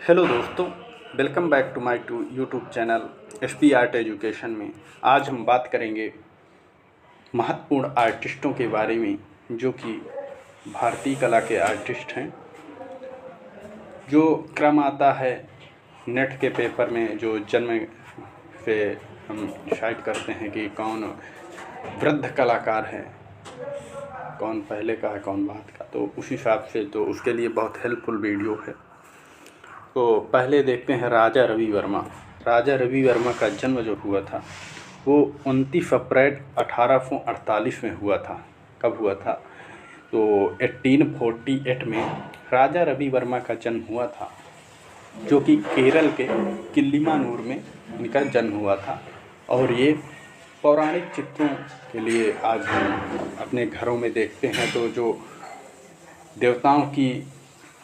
Hello दोस्तों, welcome back to my YouTube channel SP art education में। आज हम बात करेंगे महत्वपूर्ण आर्टिस्टों के बारे में जो कि भारतीय कला के आर्टिस्ट हैं। जो क्रम आता है नेट के पेपर में, जो जन्म से हम डिसाइड करते हैं कि कौन वृद्ध कलाकार है, कौन पहले का है कौन बाद का, तो उस हिसाब से तो उसके लिए बहुत हेल्पफुल वीडियो है। तो पहले देखते हैं राजा रवि वर्मा। राजा रवि वर्मा का जन्म जो हुआ था वो 29 अप्रैल 1848 में हुआ था। कब हुआ था? तो 1848 में राजा रवि वर्मा का जन्म हुआ था, जो कि केरल के किल्लीमानूर में इनका जन्म हुआ था। और ये पौराणिक चित्रों के लिए आज हम अपने घरों में देखते हैं तो जो देवताओं की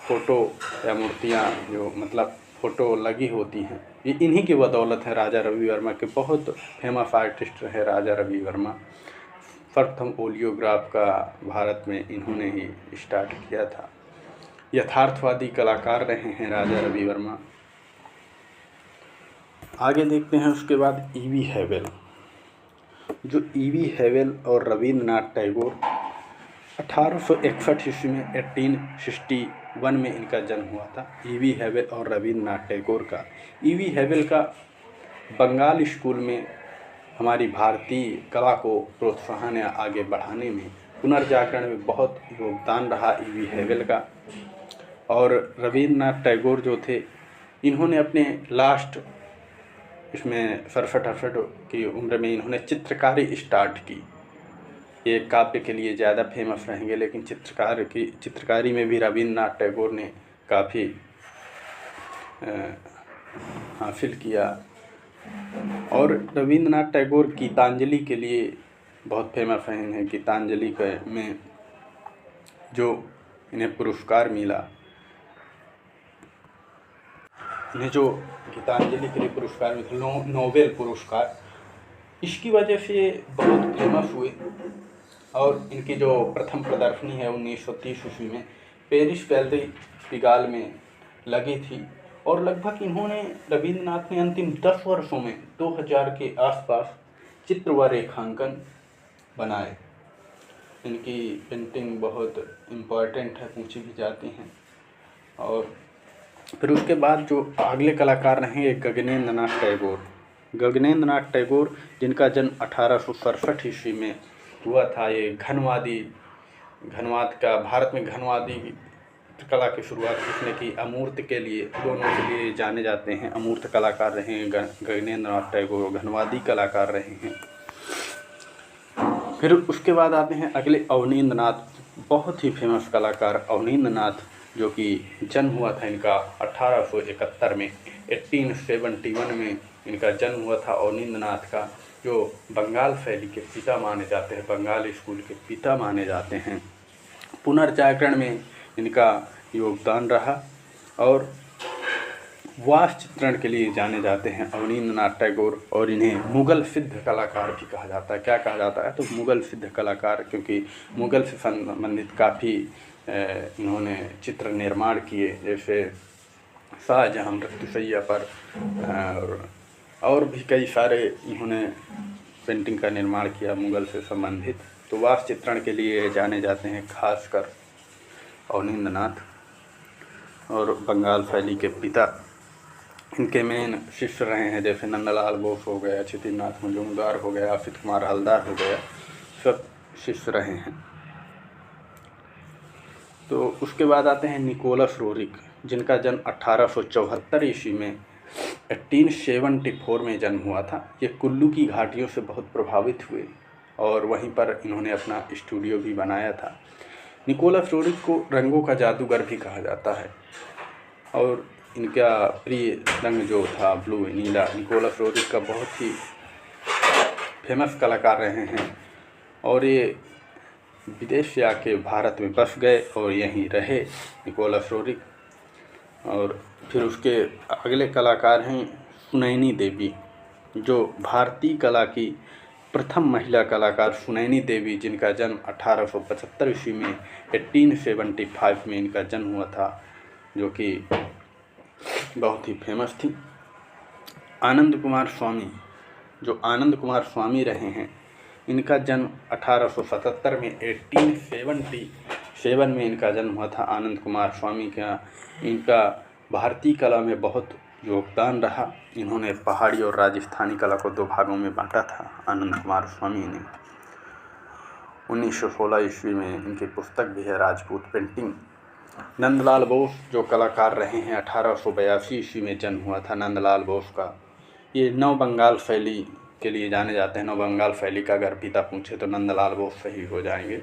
फ़ोटो या मूर्तियाँ जो फ़ोटो लगी होती हैं, ये इन्हीं की बदौलत है। राजा रवि वर्मा के बहुत फेमस आर्टिस्ट रहे राजा रवि वर्मा। प्रथम ओलियोग्राफ का भारत में इन्होंने ही स्टार्ट किया था। यथार्थवादी कलाकार रहे हैं राजा रवि वर्मा। आगे देखते हैं उसके बाद ईवी हैवेल। जो ईवी हैवेल और रविंद्रनाथ टैगोर 1861 ईस्वी में 1861 में इनका जन्म हुआ था। ईवी हैवेल और रविंद्रनाथ टैगोर का। ईवी हैवेल का बंगाल स्कूल में हमारी भारतीय कला को प्रोत्साहन या आगे बढ़ाने में, पुनर्जागरण में बहुत योगदान रहा ईवी हैवेल का। और रविंद्रनाथ टैगोर जो थे, इन्होंने अपने लास्ट इसमें 67-68 की उम्र में इन्होंने चित्रकारी स्टार्ट की। ये काव्य के लिए ज़्यादा फेमस रहेंगे, लेकिन चित्रकारी में भी रविंद्रनाथ टैगोर ने काफ़ी हासिल किया। और रविंद्रनाथ टैगोर गीतांजलि के लिए बहुत फेमस हैं। गीतांजलि में जो इन्हें पुरस्कार मिला, इन्हें जो गीतांजलि के लिए पुरस्कार मिला, नोबेल पुरस्कार, इसकी वजह से बहुत फेमस हुए। और इनकी जो प्रथम प्रदर्शनी है 1930 ईस्वी में पेरिस गैलरी पिगाल में लगी थी। और लगभग इन्होंने रविंद्रनाथ ने अंतिम 10 वर्षों में 2000 के आसपास चित्र व रेखांकन बनाए। इनकी पेंटिंग बहुत इम्पोर्टेंट है, पूछी भी जाती हैं। और फिर उसके बाद जो अगले कलाकार रहेंगे गगनेंद्र नाथ टैगोर। गगनेंद्र नाथ टैगोर, जिनका जन्म 1867 ईस्वी में हुआ था। ये घनवाद का, भारत में घनवादी कला की शुरुआत किसने की? अमूर्त के लिए, दोनों के लिए जाने जाते हैं। अमूर्त कलाकार रहे हैं गगनेंद्र नाथ टैगोर, घनवादी कलाकार रहे हैं। फिर उसके बाद आते हैं अगले अवनींद्र नाथ, बहुत ही फेमस कलाकार अवनींद्र नाथ, जो कि जन्म हुआ था इनका 1871 में। 1871 में इनका जन्म हुआ था अवनींद्र नाथ का, जो बंगाल शैली के पिता माने जाते हैं, बंगाल स्कूल के पिता माने जाते हैं। पुनर्जागरण में इनका योगदान रहा। और वास्तु चित्रण के लिए जाने जाते हैं अवनींद्र नाथ टैगोर। और इन्हें मुगल सिद्ध कलाकार भी कहा जाता है। क्या कहा जाता है? तो मुगल सिद्ध कलाकार, क्योंकि मुगल से संबंधित काफ़ी इन्होंने चित्र निर्माण किए, जैसे शाहजहाँ मृत्युशैया पर, और भी कई सारे इन्होंने पेंटिंग का निर्माण किया मुगल से संबंधित। तो वास्तु चित्रण के लिए जाने जाते हैं खासकर अवनींद्र नाथ। और बंगाल शैली के पिता इनके मेन शिष्य रहे हैं, जैसे नंदलाल बोस हो गया, क्षितिनाथ मजूमदार हो गया, असित कुमार हलदार हो गया, सब शिष्य रहे हैं। तो उसके बाद आते हैं निकोलस रोरिक, जिनका जन्म 1874 ईस्वी में 1874 में जन्म हुआ था। ये कुल्लू की घाटियों से बहुत प्रभावित हुए और वहीं पर इन्होंने अपना स्टूडियो भी बनाया था। निकोलस रोरिक को रंगों का जादूगर भी कहा जाता है। और इनका प्रिय रंग जो था ब्लू, नीला, निकोलस रोरिक का बहुत ही फेमस कलाकार रहे हैं। और ये विदेश से आके भारत में बस गए और यहीं रहे निकोलस रोरिक। और फिर उसके अगले कलाकार हैं सुनैनी देवी, जो भारतीय कला की प्रथम महिला कलाकार सुनैनी देवी, जिनका जन्म 1875 ईस्वी में 1875 में इनका जन्म हुआ था, जो कि बहुत ही फेमस थी। आनंद कुमार स्वामी, जो आनंद कुमार स्वामी रहे हैं, इनका जन्म 1877 में 1877 में इनका जन्म हुआ था। आनंद कुमार स्वामी का इनका भारतीय कला में बहुत योगदान रहा। इन्होंने पहाड़ी और राजस्थानी कला को 2 भागों में बांटा था आनंद कुमार स्वामी ने। 1916 ईस्वी में इनकी पुस्तक भी है राजपूत पेंटिंग। नंदलाल बोस जो कलाकार रहे हैं, 1882 ईस्वी में जन्म हुआ था नंदलाल बोस का। ये नव बंगाल शैली के लिए जाने जाते हैं। नव बंगाल शैली का अगर पिता पूछे तो नंदलाल बोस सही हो जाएंगे।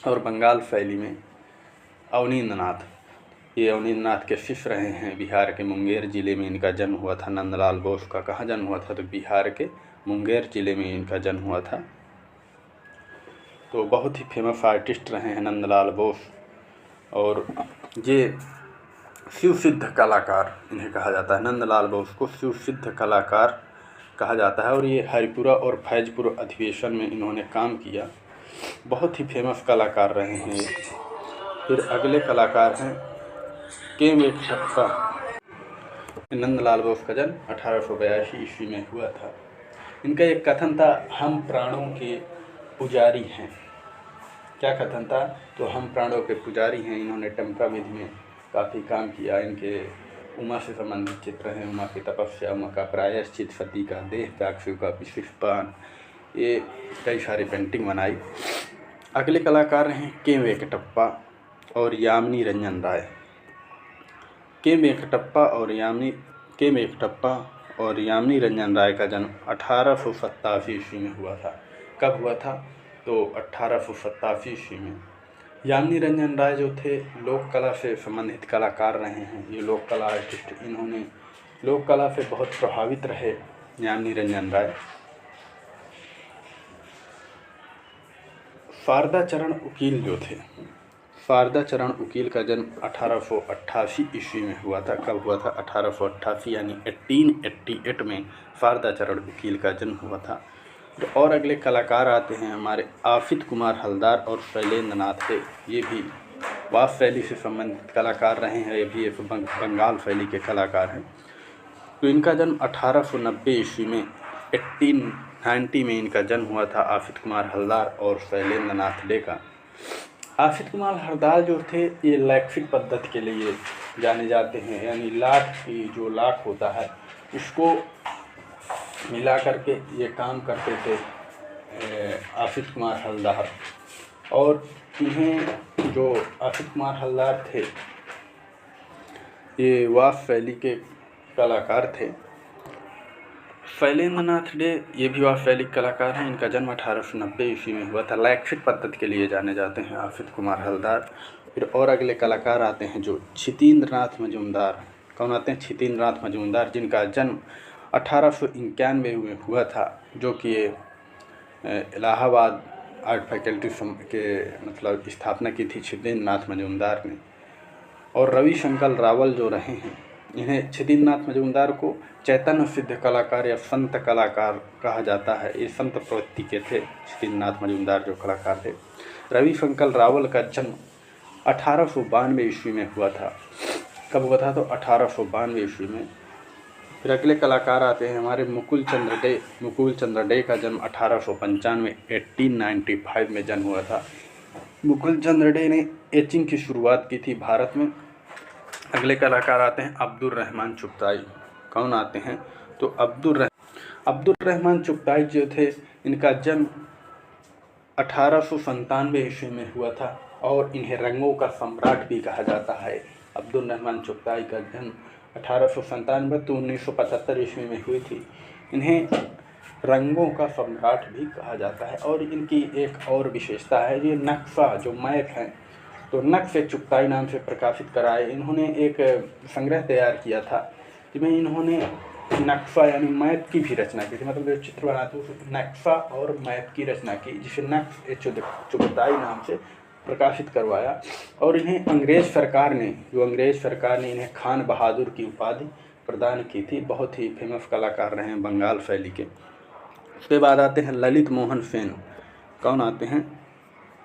और बंगाल शैली में अवनींद्रनाथ, ये अवनींद्रनाथ के शिष्य रहे हैं। बिहार के मुंगेर ज़िले में इनका जन्म हुआ था नंदलाल बोस का। कहाँ जन्म हुआ था? तो बिहार के मुंगेर ज़िले में इनका जन्म हुआ था। तो बहुत ही फेमस आर्टिस्ट रहे हैं नंदलाल बोस। और ये शिव सिद्ध कलाकार इन्हें कहा जाता है। नंदलाल बोस को शिव सिद्ध कलाकार कहा जाता है। और ये हरिपुरा और फैजपुर अधिवेशन में इन्होंने काम किया। बहुत ही फेमस कलाकार रहे हैं ये। फिर अगले कलाकार हैं के वेंकटप्पा। नंदलाल बोस का जन्म 1882 ईस्वी में हुआ था। इनका एक कथन था, हम प्राणों के पुजारी हैं। क्या कथन था? तो हम प्राणों के पुजारी हैं। इन्होंने टंका विधि में काफ़ी काम किया। इनके उमा से संबंधित चित्र हैं, उमा की तपस्या, उमा का प्रायश्चित, सती का देह त्याग, शिव का विशिष्टपान, ये कई सारी पेंटिंग बनाई। अगले कलाकार हैं के वेंकटप्पा और यामिनी रंजन राय। के वेंकटप्पा और यामिनी रंजन राय का जन्म 1887 ईस्वी में हुआ था। कब हुआ था? तो 1887 ईस्वी में। यामिनी रंजन राय जो थे लोक कला से संबंधित कलाकार रहे हैं। ये लोक कला आर्टिस्ट, इन्होंने लोक कला से बहुत प्रभावित रहे यामिनी रंजन राय। शारदा चरण उकील जो थे, शारदा चरण उकील का जन्म 1888 ईस्वी में हुआ था। कब हुआ था? 1888 यानी 1888 में शारदा चरण उकील का जन्म हुआ था। और अगले कलाकार आते हैं हमारे आफित कुमार हलदार और शैलेंद्र नाथ थे। ये भी वास शैली से संबंधित कलाकार रहे हैं। ये भी एक बंगाल शैली के कलाकार हैं। तो इनका जन्म 1890 ईस्वी में 1890 में इनका जन्म हुआ था। आफित कुमार हलदार और शैलेंद्र नाथ डे का। आफित कुमार हलदार जो थे ये लैक्सिक पद्धति के लिए जाने जाते हैं। यानी लाख की जो लाख होता है इसको मिला करके ये काम करते थे आफित कुमार हलदार। और इन्हें जो आफित कुमार हलदार थे ये वास शैली के कलाकार थे। शैलेंद्र नाथ डे ये भी वास शैली कलाकार हैं। इनका जन्म 1890 ईस्वी में हुआ था। लैक्सिक पद्धति के लिए जाने जाते हैं आफित कुमार हलदार। फिर और अगले कलाकार आते हैं जो छितेंद्रनाथ मजूमदार। कौन आते हैं? छितेंद्रनाथ मजूमदार, जिनका जन्म 1891 में हुआ था, जो कि इलाहाबाद आर्ट फैकल्टी के मतलब स्थापना की थी छितेंद्रनाथ मजूमदार ने। और रविशंकर रावल जो रहे हैं, इन्हें छितेंद्रनाथ मजूमदार को चैतन्य सिद्ध कलाकार या संत कलाकार कहा जाता है। ये संत प्रवृत्ति के थे छितेंद्रनाथ मजूमदार जो कलाकार थे। रविशंकर रावल का जन्म 1892 ईस्वी में हुआ था। कब हुआ था? तो 1892 ईस्वी में। फिर अगले कलाकार आते हैं हमारे मुकुल चंद्र डे का जन्म 1895 1895 में जन्म हुआ था। मुकुल चंद्र डे ने एचिंग की शुरुआत की थी भारत में। अगले कलाकार आते हैं अब्दुल रहमान चुगताई। कौन आते हैं? तो अब्दुल रहमान चुगताई जो थे, इनका जन्म 1897 ईस्वी में हुआ था। और इन्हें रंगों का सम्राट भी कहा जाता है। अब्दुल रहमान चुगताई का जन्म 1897 तो 1975 ईस्वी में हुई थी। इन्हें रंगों का सम्राट भी कहा जाता है। और इनकी एक और विशेषता है, ये नक्शा जो मैप है, तो नक्श चुगताई नाम से प्रकाशित कराए। इन्होंने एक संग्रह तैयार किया था जिसमें इन्होंने नक्शा यानी मैप की भी रचना की थी। मतलब जो चित्र बनाते हैं उसमें नक्शा और मैप की रचना की, जिसे नक्श चुगताई नाम से प्रकाशित करवाया। और इन्हें अंग्रेज़ सरकार ने इन्हें खान बहादुर की उपाधि प्रदान की थी। बहुत ही फेमस कलाकार रहे हैं बंगाल शैली के। उसके बाद आते हैं ललित मोहन सेन। कौन आते हैं?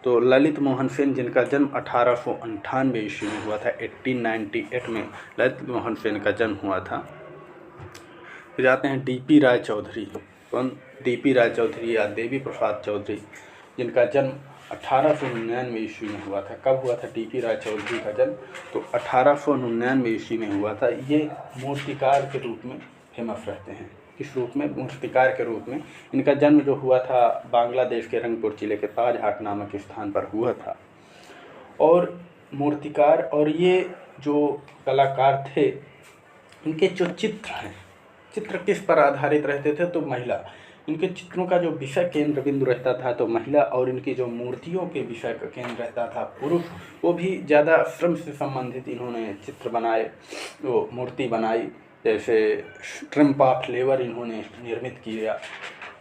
तो ललित मोहन सेन, जिनका जन्म 1898 ईस्वी में हुआ था, 1898 में ललित मोहन सेन का जन्म हुआ था। फिर आते हैं डीपी राय चौधरी। कौन? डीपी राय चौधरी या देवी प्रसाद चौधरी, जिनका जन्म 1899 ईस्वी में हुआ था। कब हुआ था डीपी राय चौधरी का जन्म? तो 1899 ईस्वी में हुआ था। ये मूर्तिकार के रूप में फेमस रहते हैं। किस रूप में? मूर्तिकार के रूप में। इनका जन्म जो हुआ था बांग्लादेश के रंगपुर जिले के ताजहाट नामक स्थान पर हुआ था। और मूर्तिकार और ये जो कलाकार थे, इनके जो चित्र हैं, चित्र किस पर आधारित रहते थे? तो महिला। इनके चित्रों का जो विषय केंद्र बिंदु रहता था तो महिला, और इनकी जो मूर्तियों के विषय का केंद्र रहता था पुरुष। वो भी ज़्यादा श्रम से संबंधित इन्होंने चित्र बनाए, वो मूर्ति बनाई। जैसे ट्रिम्प ऑफ लेबर इन्होंने निर्मित किया,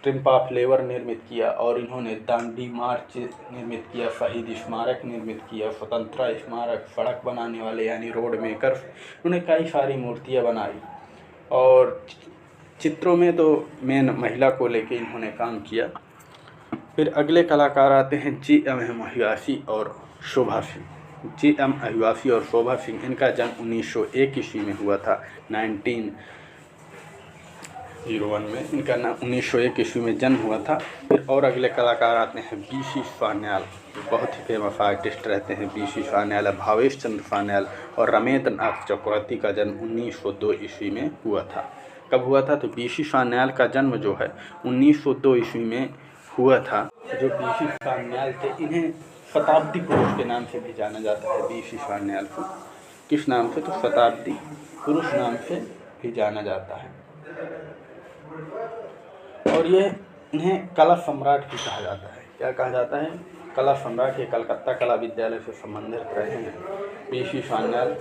ट्रिम्प ऑफ लेबर निर्मित किया, और इन्होंने दांडी मार्च निर्मित किया, शहीद स्मारक निर्मित किया, स्वतंत्रता स्मारक, सड़क बनाने वाले यानी रोड मेकर्स, उन्होंने कई सारी मूर्तियाँ बनाई। और चित्रों में तो मेन महिला को लेके इन्होंने काम किया। फिर अगले कलाकार आते हैं जी.एम. अहिवासी और शोभा सिंह। जी.एम. अहिवासी और शोभा सिंह, इनका जन्म 1901 ईस्वी में हुआ था, 1901 में इनका नाम 1901 ईस्वी में जन्म हुआ था। फिर और अगले कलाकार आते हैं बी.सी. सान्याल, बहुत ही फेमस आर्टिस्ट रहते हैं बी.सी. सान्याल, भावेश चंद्र सान्याल और रमेंद्र नाथ चक्रवर्ती का जन्म 1902 ईस्वी में हुआ था। कब हुआ था? तो बी.सी. सान्याल का जन्म जो है 1902 ईस्वी में हुआ था। जो बी.सी. सान्याल थे, इन्हें शताब्दी पुरुष के नाम से भी जाना जाता है। बी.सी. सान्याल को किस नाम से? तो शताब्दी पुरुष नाम से भी जाना जाता है। और ये इन्हें कला सम्राट भी कहा जाता है। क्या कहा जाता है? कला सम्राट। ये कलकत्ता कला विद्यालय से संबंधित रहे हैं बी.सी. सान्याल।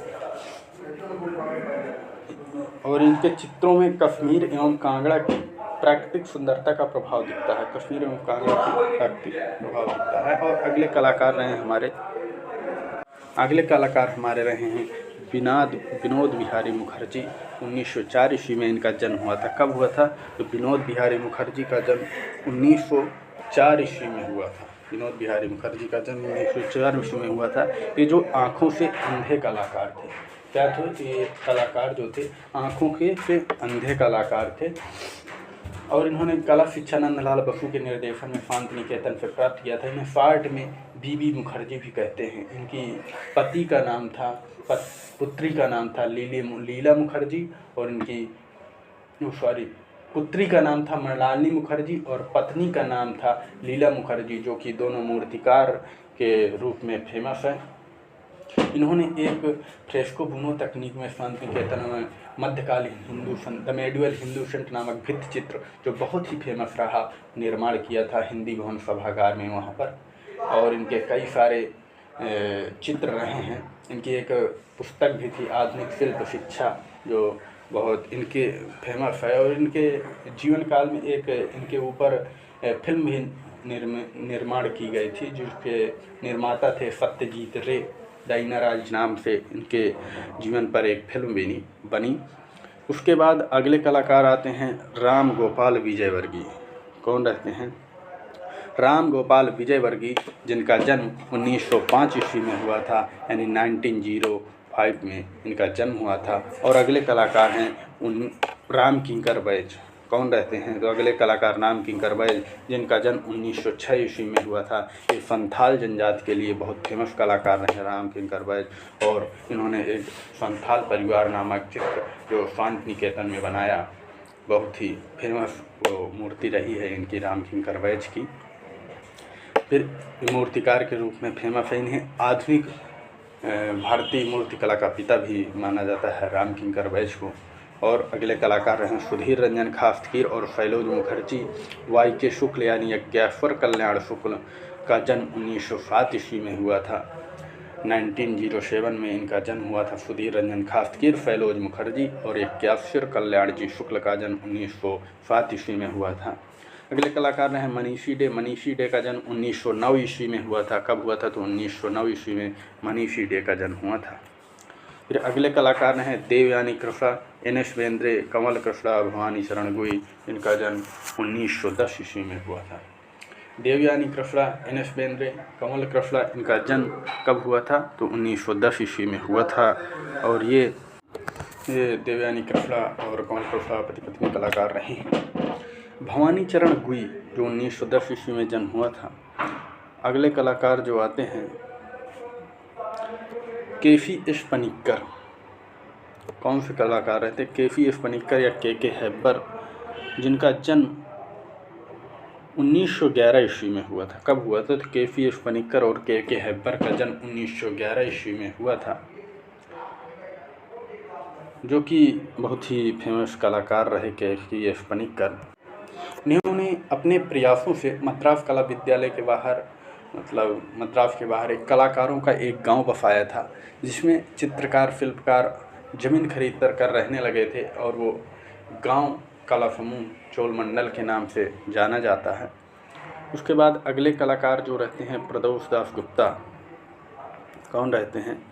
और इनके चित्रों में कश्मीर एवं कांगड़ा की प्राकृतिक सुंदरता का प्रभाव दिखता है। कश्मीर एवं कांगड़ा की प्राकृतिक प्रभाव दिखता है। और अगले कलाकार हमारे रहे हैं विनोद बिहारी मुखर्जी। 1904 ईस्वी में इनका जन्म हुआ था। कब हुआ था? तो विनोद बिहारी मुखर्जी का जन्म 1904 ईस्वी में हुआ था। विनोद बिहारी मुखर्जी का जन्म 1904 ईस्वी में हुआ था। ये जो आँखों से अंधे कलाकार थे। क्या थे? ये कलाकार जो थे आँखों के से अंधे कलाकार थे। और इन्होंने कला शिक्षा नंदलाल बसु के निर्देशन में शांति निकेतन से प्राप्त किया था। इन्हें शॉर्ट में बीबी मुखर्जी भी कहते हैं। इनकी पति का नाम था, पुत्री का नाम था लीला मुखर्जी, और इनकी पुत्री का नाम था मृणालिनी मुखर्जी और पत्नी का नाम था लीला मुखर्जी, जो कि दोनों मूर्तिकार के रूप में फेमस है। इन्होंने एक फ्रेस्को बुनो तकनीक में शांति निकेतन में मध्यकालीन Hindu the medieval Hindu saint नामक भित्ति चित्र, जो बहुत ही फेमस रहा, निर्माण किया था हिंदी भवन सभागार में वहाँ पर। और इनके कई सारे चित्र रहे हैं। इनकी एक पुस्तक भी थी, आधुनिक शिल्प शिक्षा, जो बहुत इनके फेमस है। और इनके जीवन काल में एक इनके ऊपर फिल्म भी निर्माण की गई थी, जिसके निर्माता थे सत्यजीत रे। डायना राज नाम से इनके जीवन पर एक फिल्म बनी। उसके बाद अगले कलाकार आते हैं राम गोपाल विजयवर्गीय। कौन रहते हैं? राम गोपाल विजयवर्गीय, जिनका जन्म 1905 ईस्वी में हुआ था, यानी 1905 में इनका जन्म हुआ था। और अगले कलाकार हैं राम किंकर बैज। कौन रहते हैं? तो अगले कलाकार राम किंकर बैज, जिनका जन्म 1906 ईस्वी में हुआ था। ये संथाल जनजाति के लिए बहुत फेमस कलाकार रहे राम किंकर बैज। और इन्होंने एक संथाल परिवार नामक चित्र जो शांति निकेतन में बनाया, बहुत ही फेमस वो मूर्ति रही है इनकी राम किंकर बैज की। फिर मूर्तिकार के रूप में फेमस है। इन्हें आधुनिक भारतीय मूर्ति कला का पिता भी माना जाता है राम किंकर बैज को। और अगले कलाकार रहे सुधीर रंजन खास्तगीर और फैलोज मुखर्जी। Y.K. शुक्ल यानी यज्ञेश्वर कल्याण शुक्ल का जन्म 1907 ईस्वी में हुआ था। 1907 में इनका जन्म हुआ था। सुधीर रंजन खास्तगीर, फैलोज मुखर्जी और यज्ञेश्वर कल्याण जी शुक्ल का जन्म 1907 ईस्वी में हुआ था। अगले कलाकार रहे मनीषी डे। मनीषी डे का जन्म 1909 ईस्वी में हुआ था। कब हुआ था? तो 1909 ईस्वी में मनीषी डे का जन्म हुआ था। फिर अगले कलाकार हैं देवयानी कृष्णा, N.S. बेंद्रे, कमल कृष्णा, भवानी शरण गुई। इनका जन्म 1910 ईस्वी में हुआ था। देवयानी कृष्णा, एन.एस. बेंद्रे, कमल कृष्णा, इनका जन्म कब हुआ था? तो 1910 ईस्वी में हुआ था। और ये देवयानी कृष्णा और कमल कृष्णा पति पत्नी कलाकार रहे हैं। भवानी चरण गुई जो 1910 ईस्वी में जन्म हुआ था। अगले कलाकार जो आते हैं केफी एस पनिक्कर। कौन से कलाकार रहते? केफी एस पनिक्कर या के हैबर, जिनका जन्म 1911 ईस्वी में हुआ था। कब हुआ था? तो केफी एस पनिक्कर और के हैबर का जन्म 1911 ईस्वी में हुआ था, जो कि बहुत ही फेमस कलाकार रहे केफी एस पनिक्कर। इन्होंने अपने प्रयासों से मद्रास कला विद्यालय के बाहर, मतलब मद्रास के बाहर एक कलाकारों का एक गांव बसाया था, जिसमें चित्रकार शिल्पकार ज़मीन खरीद कर रहने लगे थे, और वो गांव कला समूह चोलमंडल के नाम से जाना जाता है। उसके बाद अगले कलाकार जो रहते हैं प्रदोष दास गुप्ता। कौन रहते हैं?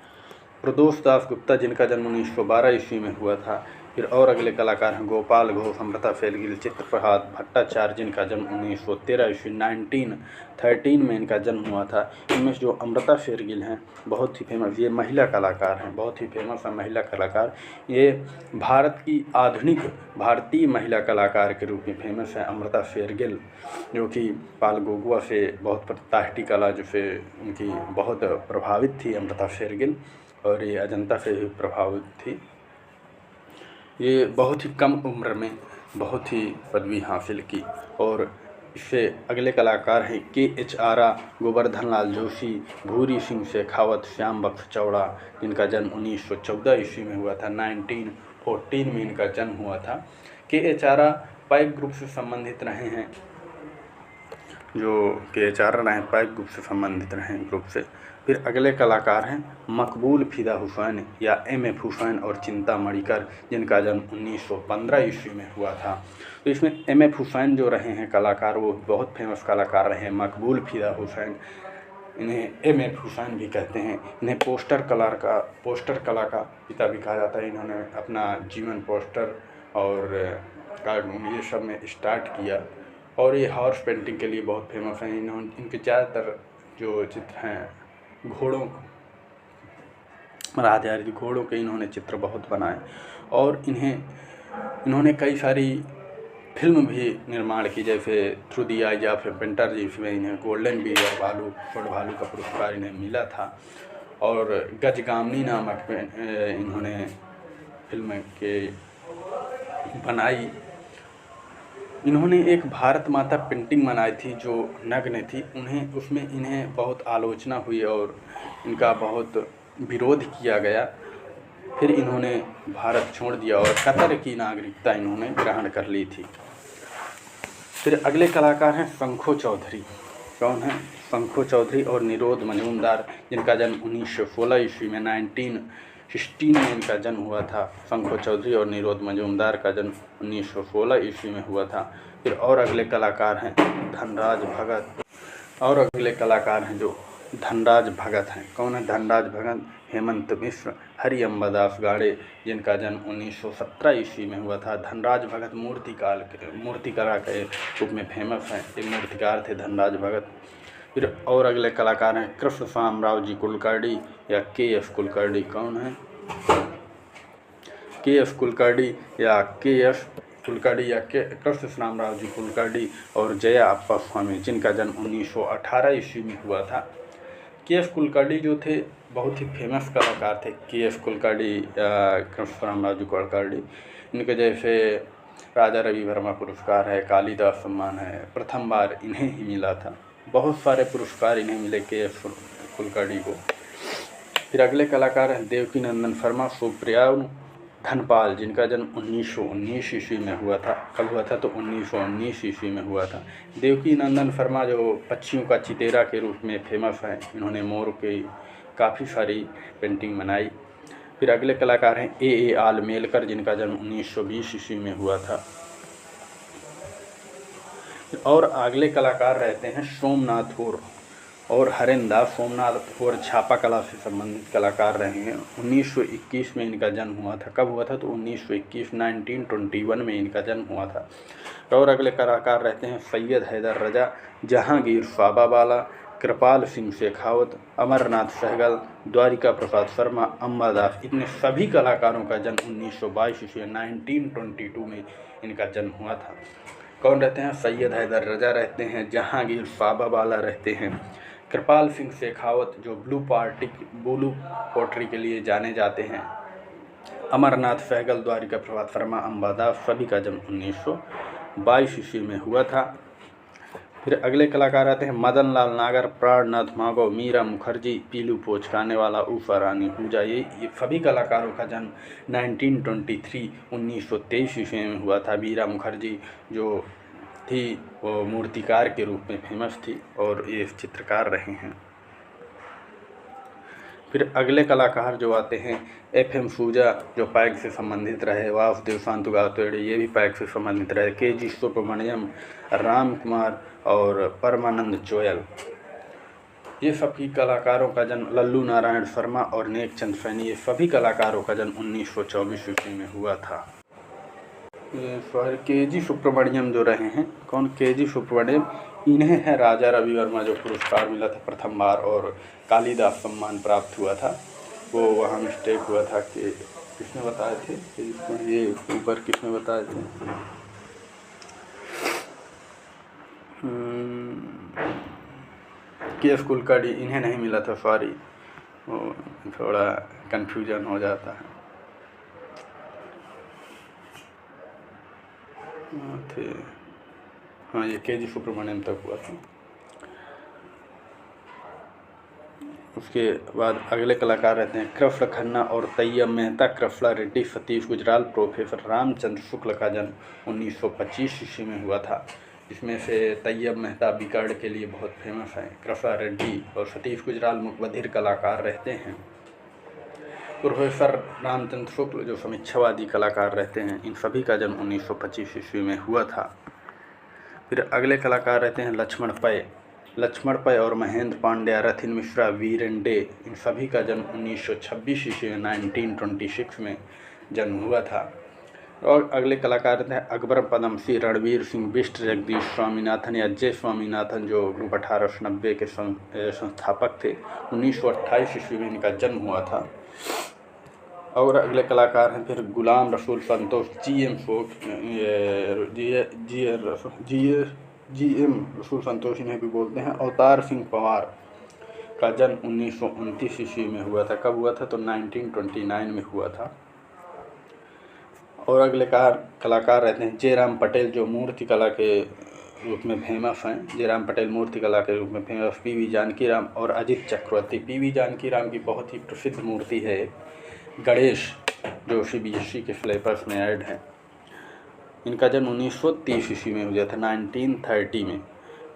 प्रदोष दास गुप्ता, जिनका जन्म 1912 ईस्वी में हुआ था। फिर और अगले कलाकार हैं गोपाल घोष, अमृता फैलगिल, चित्रप्रसाद भट्टाचार्य, जिनका जन्म 1913 ईस्वी 1913 में इनका जन्म हुआ था। इनमें जो अमृता फैलगिल हैं बहुत ही फेमस, ये महिला कलाकार हैं, बहुत ही फेमस है महिला कलाकार। ये भारत की आधुनिक भारतीय महिला कलाकार के रूप में फेमस है अमृता फैलगिल, जो कि पाल गोगुआ से बहुत ताहटी कला जो से उनकी बहुत प्रभावित थी अमृता फैलगिल, और ये अजंता से भी प्रभावित थी। ये बहुत ही कम उम्र में बहुत ही पदवी हासिल की। और इससे अगले कलाकार हैं के.एच. आरा, गोवर्धन लाल जोशी, भूरी सिंह शेखावत, श्याम बख्श चौड़ा, जिनका जन्म 1914 ईस्वी में हुआ था। 1914 में इनका जन्म हुआ था। के.एच. आरा पाइप ग्रुप से संबंधित रहे हैं, जो के.एच. आरा रहे पाइप ग्रुप से संबंधित रहे ग्रुप से। फिर अगले कलाकार हैं मकबूल फिदा हुसैन या एम.एफ. हुसैन और चिंता मणिकर, जिनका जन्म 1915 ईस्वी में हुआ था। तो इसमें एम.एफ. हुसैन जो रहे हैं कलाकार, वो बहुत फेमस कलाकार रहे हैं। मकबूल फिदा हुसैन, इन्हें एम.एफ. हुसैन भी कहते हैं। इन्हें पोस्टर कला का पिता भी कहा जाता है। इन्होंने अपना जीवन पोस्टर और कार्टून ये सब में स्टार्ट किया, और ये हॉर्स पेंटिंग के लिए बहुत फेमस हैं। इनके ज़्यादातर जो चित्र हैं घोड़ों पर आधारित, घोड़ों के इन्होंने चित्र बहुत बनाए, और इन्होंने कई सारी फिल्म भी निर्माण की, जैसे through the eyes of A painter, जिसमें इन्हें गोल्डन बीयर भालू का पुरस्कार इन्हें मिला था। और गजगामनी नामक इन्होंने फिल्म के बनाई। इन्होंने एक भारत माता पेंटिंग बनाई थी जो नग्न थी, उसमें इन्हें बहुत आलोचना हुई और इनका बहुत विरोध किया गया। फिर इन्होंने भारत छोड़ दिया और कतर की नागरिकता इन्होंने ग्रहण कर ली थी। फिर अगले कलाकार हैं शंखो चौधरी। कौन है? शंखो चौधरी और निरोध मजूमदार, जिनका जन्म 1916 ईस्वी में 1916 में इनका जन्म हुआ था। शंखो चौधरी और निरोध मजूमदार का जन्म 1916 ईस्वी में हुआ था। फिर और अगले कलाकार हैं धनराज भगत, और अगले कलाकार हैं जो धनराज भगत हैं। कौन है धनराज भगत? हेमंत मिश्र, हरि अम्बादास गाड़े, जिनका जन्म 1917 ईस्वी में हुआ था। धनराज भगत मूर्तिकला के रूप में फेमस हैं, ये मूर्तिकार थे धनराज भगत। फिर और अगले कलाकार हैं कृष्ण शामराव जी कुलकर्णी या के.एस. कुलकर्णी। कौन है? के.एस. कुलकर्णी या कृष्ण शामराव जी कुलकर्णी और जया अप्पा स्वामी, जिनका जन्म 1918 ईस्वी में हुआ था। के.एस. कुलकर्णी जो थे बहुत ही फेमस कलाकार थे। के.एस. कुलकर्णी या कृष्ण शामराव जी कुलकर्णी, इनके जैसे राजा रवि वर्मा पुरस्कार है, कालिदास सम्मान है, प्रथम बार इन्हें ही मिला था। बहुत सारे पुरस्कार इन्हें मिले के.एस. कुलकर्णी को। फिर अगले कलाकार हैं देवकी नंदन शर्मा, सुप्रिया धनपाल, जिनका जन्म 1919 ईस्वी में हुआ था। कब हुआ था? तो 1919 ईस्वी में हुआ था। देवकी नंदन शर्मा जो पक्षियों का चितेरा के रूप में फेमस है, इन्होंने मोर की काफ़ी सारी पेंटिंग बनाई। फिर अगले कलाकार हैं ए आलमेलकर, जिनका जन्म 1920 ईस्वी में हुआ था। और अगले कलाकार रहते हैं सोमनाथ होर, और हरेंद्र दास सोमनाथ और छापा कला से संबंधित कलाकार रहे हैं। 1921 में इनका जन्म हुआ था। कब हुआ था? तो 1921 में इनका जन्म हुआ था। और अगले कलाकार रहते हैं सैयद हैदर रजा, जहांगीर साबावाला, कृपाल सिंह शेखावत, अमरनाथ सहगल, द्वारिका प्रसाद शर्मा, अंबादास। इतने सभी कलाकारों का जन्म 1922 ईस्वी 1922 में इनका जन्म हुआ था। कौन रहते हैं? सैयद हैदर रजा रहते हैं, जहांगीर साबावाला रहते हैं, कृपाल सिंह शेखावत जो ब्लू पोट्री के लिए जाने जाते हैं, अमरनाथ सहगल, द्वारिका प्रसाद शर्मा, अंबादास। सभी का जन्म 1922 ईस्वी में हुआ था। फिर अगले कलाकार आते हैं मदन लाल नागर, प्राणनाथ माधव, मीरा मुखर्जी, पीलू पोच खानेवाला, उषा रानी पूजा। ये सभी कलाकारों का जन्म 1923 ईस्वी में हुआ था। मीरा मुखर्जी जो थी वो मूर्तिकार के रूप में फेमस थी और ये चित्रकार रहे हैं। फिर अगले कलाकार जो आते हैं FM सूजा जो पैग से संबंधित रहे, वासुदेव शांतु गावतेड़े ये भी पैग से संबंधित रहे, KG सुब्रमण्यम, राम कुमार और परमानंद चोयल। ये सभी कलाकारों का जन्म, लल्लू नारायण शर्मा और नेक चंद सैनी, ये सभी कलाकारों का जन्म 1924 ईस्वी में हुआ था। KG सुब्रमण्यम जो रहे हैं, कौन? KG सुब्रमण्यम। इन्हें है राजा रवि वर्मा जो पुरस्कार मिला था प्रथम बार और कालिदास सम्मान प्राप्त हुआ था। वो वहाँ मिस्टेक हुआ था कि किसने बताए थे कि ये ऊपर किसने बताए थे? KS कुलकर्णी, इन्हें नहीं मिला था, सॉरी, थोड़ा कन्फ्यूजन हो जाता है। थे हाँ, ये KG सुब्रमण्यम तक हुआ था। उसके बाद अगले कलाकार रहते हैं कृष्ण खन्ना और तैयब मेहता, कृष्णा रेड्डी, सतीश गुजराल। प्रोफेसर रामचंद्र शुक्ल का जन्म 1925 ईस्वी में हुआ था। इसमें से तैयब मेहता बिकाड़ के लिए बहुत फेमस है, कृष्णा रेड्डी और सतीश गुजराल मुकबधिर कलाकार रहते हैं। प्रोफेसर रामचंद्र शुक्ल जो समीक्षावादी कलाकार रहते हैं, इन सभी का जन्म 1925 ईस्वी में हुआ था। फिर अगले कलाकार रहते हैं लक्ष्मण पै और महेंद्र पांड्या, रथिन मिश्रा, वीरेन डे। इन सभी का जन्म 1926 ईस्वी में 1926 में जन्म हुआ था। और अगले कलाकार रहते हैं अकबर पदमसी, रणवीर सिंह बिष्ट, जगदीश स्वामीनाथन या जय स्वामीनाथन जो ग्रुप 1890 के संस्थापक थे। 1928 ईस्वी में इनका जन्म हुआ था। और अगले कलाकार हैं फिर गुलाम रसूल संतोष, GM रसूल संतोष इन्हें भी बोलते हैं। अवतार सिंह पवार का जन्म 1929 ईस्वी में हुआ था। कब हुआ था? तो 1929 में हुआ था। और अगले कलाकार रहते हैं जयराम पटेल जो मूर्ति कला के रूप में फेमस हैं। जयराम पटेल मूर्ति कला के रूप में फेमस। PV जानकीराम और अजित चक्रवर्ती। PV जानकीराम की बहुत ही प्रसिद्ध मूर्ति है गणेश जो CBSE के सिलेबस में ऐड है। इनका जन्म 1930 ईस्वी में हुआ था, 1930 में।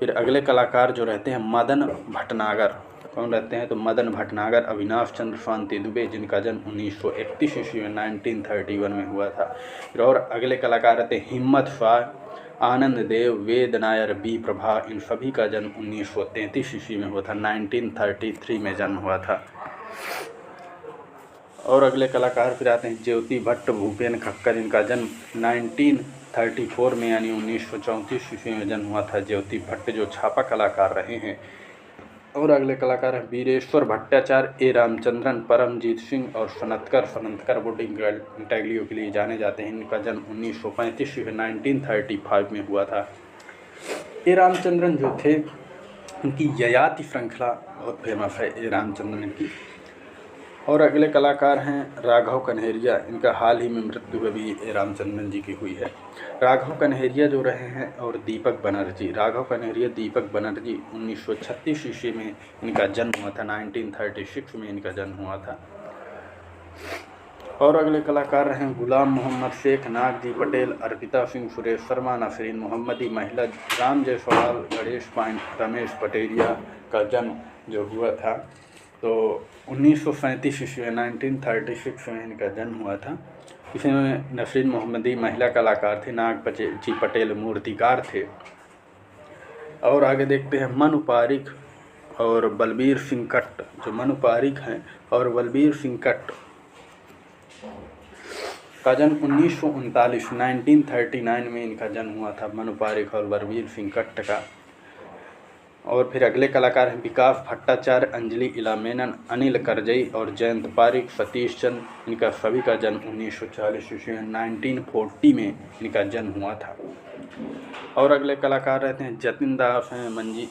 फिर अगले कलाकार जो रहते हैं मदन भटनागर। कौन रहते हैं? तो मदन भटनागर, अविनाश चंद्र शांति दुबे, जिनका जन्म 1931 ईस्वी में 1931 में हुआ था। फिर और अगले कलाकार रहते हैं हिम्मत शाह, आनंद देव, वेद नायर, B प्रभा। इन सभी का जन्म 1933 ईस्वी में हुआ था, 1933 में जन्म हुआ था। और अगले कलाकार फिर आते हैं ज्योति भट्ट, भूपेन खक्कर। इनका जन्म 1934 में यानी 1934 ईस्वी में जन्म हुआ था। ज्योति भट्ट जो छापा कलाकार रहे हैं। और अगले कलाकार हैं वीरेश्वर भट्टाचार्य, A रामचंद्रन, परमजीत सिंह और सनतकर बोर्डिंग इंटाग्लियो के लिए जाने जाते हैं। इनका जन्म 1935 ईस्वी 1935 में हुआ था। A रामचंद्रन जो थे उनकी ययाति श्रृंखला बहुत फेमस है, A रामचंद्रन की। और अगले कलाकार हैं राघव कन्हेरिया। इनका हाल ही में मृत्यु भी A रामचंद्रन जी की हुई है। राघव कन्हेरिया जो रहे हैं और दीपक बनर्जी। राघव कन्हेरिया, दीपक बनर्जी 1936 ईस्वी में इनका जन्म हुआ था, 1936 में इनका जन्म हुआ था। और अगले कलाकार हैं गुलाम मोहम्मद शेख, नागजी पटेल, अर्पिता सिंह, सुरेश शर्मा, नसरीन मोहम्मदी, महिला, राम जायसवाल, गणेश पाइन, रमेश पटेरिया का जन्म जो हुआ था तो 1937 ईस्वी में 1936 में इनका जन्म हुआ था। इसमें नसरीन मोहम्मदी महिला कलाकार थे, नागजी पटेल मूर्तिकार थे। और आगे देखते हैं मनु पारिक और बलबीर सिंह कट्ट जो मनु पारिक हैं, और बलबीर सिंह कट्ट का जन्म 1939 में इनका जन्म हुआ था, मनु पारिक और बलबीर सिंह कट्ट का। और फिर अगले कलाकार हैं विकास भट्टाचार्य, अंजलि इला मेनन, अनिल करजई और जयंत पारिक, सतीश चंद्र। इनका सभी का जन्म 1940 ईस्वी में 1940 में इनका जन्म हुआ था। और अगले कलाकार रहते हैं जतिन दास हैं,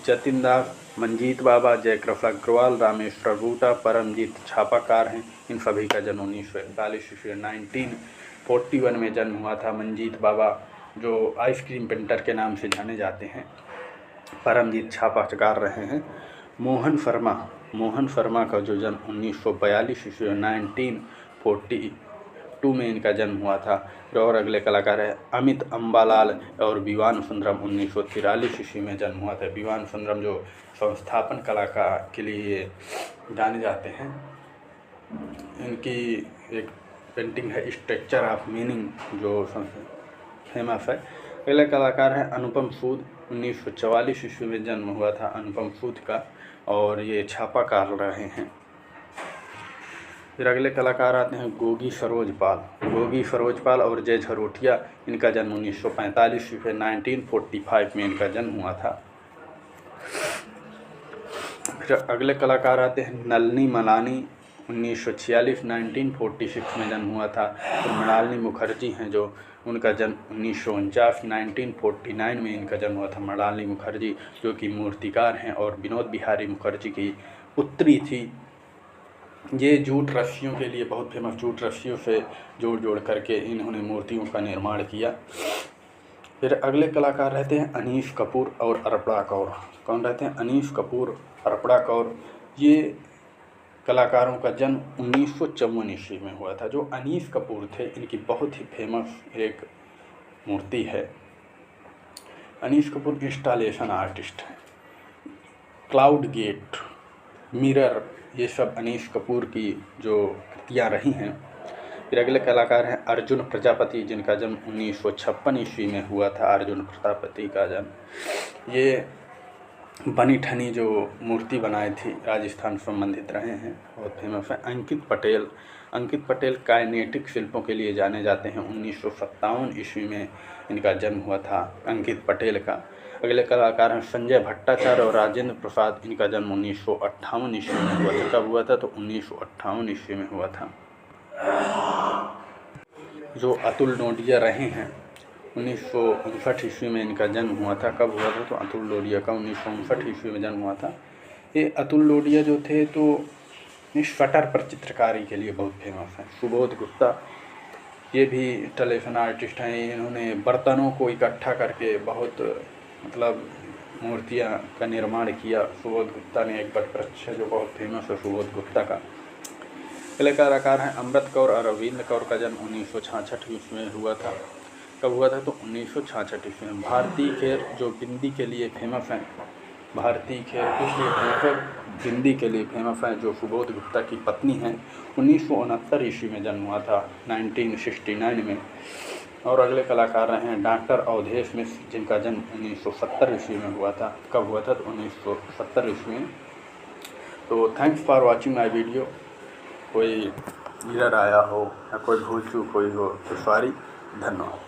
जतिन दास, मंजीत बाबा, जयकृष्ण अग्रवाल, रामेश्वर बूटा, परमजीत छापाकार हैं। इन सभी का जन्म 1941 ईस्वी 1941 में जन्म हुआ था। मंजीत बाबा जो आइसक्रीम पेंटर के नाम से जाने जाते हैं, परमजीत छापाकार रहे हैं। मोहन शर्मा का जो जन्म 1942 ईस्वी 1942 में इनका जन्म हुआ था। और अगले कलाकार है अमित अम्बालाल और विवान सुंदरम, 1943 ईस्वी में जन्म हुआ था। विवान सुंदरम जो संस्थापन कलाकार के लिए जाने जाते हैं, इनकी एक पेंटिंग है स्ट्रक्चर ऑफ मीनिंग जो फेमस है। अगले कलाकार हैं अनुपम सूद, 1944 ईस्वी में जन्म हुआ था अनुपम सूद का, और ये छापाकार रहे हैं। फिर अगले कलाकार आते हैं गोगी सरोजपाल और जय झरोटिया। इनका जन्म 1945 ईस्वी 1945 में इनका जन्म हुआ था। फिर अगले कलाकार आते हैं नलिनी मलानी, 1946 1946 में जन्म हुआ था। तो मृणालिनी मुखर्जी हैं जो उनका जन्म 1949 में इनका जन्म हुआ था। मृणालिनी मुखर्जी जो कि मूर्तिकार हैं और विनोद बिहारी मुखर्जी की पुत्री थी। ये जूट रस्सियों के लिए बहुत फेमस, जूट रस्सियों से जोड़ करके इन्होंने मूर्तियों का निर्माण किया। फिर अगले कलाकार रहते हैं अनीश कपूर और अर्पणा कौर। कौन रहते हैं? अनीश कपूर, अर्पणा कौर। ये कलाकारों का जन्म 1954 ईस्वी में हुआ था। जो अनीश कपूर थे, इनकी बहुत ही फेमस एक मूर्ति है। अनीश कपूर इंस्टॉलेशन आर्टिस्ट हैं। क्लाउड गेट, मिरर, ये सब अनीश कपूर की जो कृतियाँ रही हैं। फिर अगले कलाकार हैं अर्जुन प्रजापति, जिनका जन्म 1956 ईस्वी में हुआ था। अर्जुन प्रजापति का जन्म, ये बनी ठनी जो मूर्ति बनाई थी राजस्थान संबंधित रहे हैं, बहुत फेमस है। अंकित पटेल काइनेटिक शिल्पों के लिए जाने जाते हैं। 1957 ईस्वी में इनका जन्म हुआ था अंकित पटेल का। अगले कलाकार हैं संजय भट्टाचार्य और राजेंद्र प्रसाद। इनका जन्म 1958 ईस्वी में हुआ था। कब हुआ था? तो 1958 ईस्वी में हुआ था। जो अतुल डोडिया रहे हैं, 1959 ईस्वी में इनका जन्म हुआ था। कब हुआ था? तो अतुल डोडिया का 1959 ईस्वी में जन्म हुआ था। ये अतुल डोडिया जो थे तो इस शटर पर चित्रकारी के लिए बहुत फेमस हैं। सुबोध गुप्ता, ये भी इंस्टॉलेशन आर्टिस्ट हैं। इन्होंने बर्तनों को इकट्ठा करके बहुत मूर्तियाँ का निर्माण किया। सुबोध गुप्ता ने एक वट वृक्ष है जो बहुत फेमस है सुबोध गुप्ता का। अगले कलाकार हैं अमृत कौर और रविंद्र कौर का जन्म 1966 ईस्वी में हुआ था। कब हुआ था? तो 1966 ईस्वी में। भारती खेर जो बिंदी के लिए फेमस हैं, भारती खेर इसलिए फेमस है, बिंदी के लिए फेमस है, जो सुबोध गुप्ता की पत्नी हैं। 1969 ईस्वी में जन्म हुआ था, 1969 में। और अगले कलाकार रहे हैं डॉक्टर अवधेश मिश्र, जिनका जन्म 1970 ईस्वी में हुआ था। कब हुआ था? तो 1970 ईस्वी में। तो thanks for watching my video. कोई एरर आया हो या कोई भूल चूक हुई हो तो सॉरी। धन्यवाद।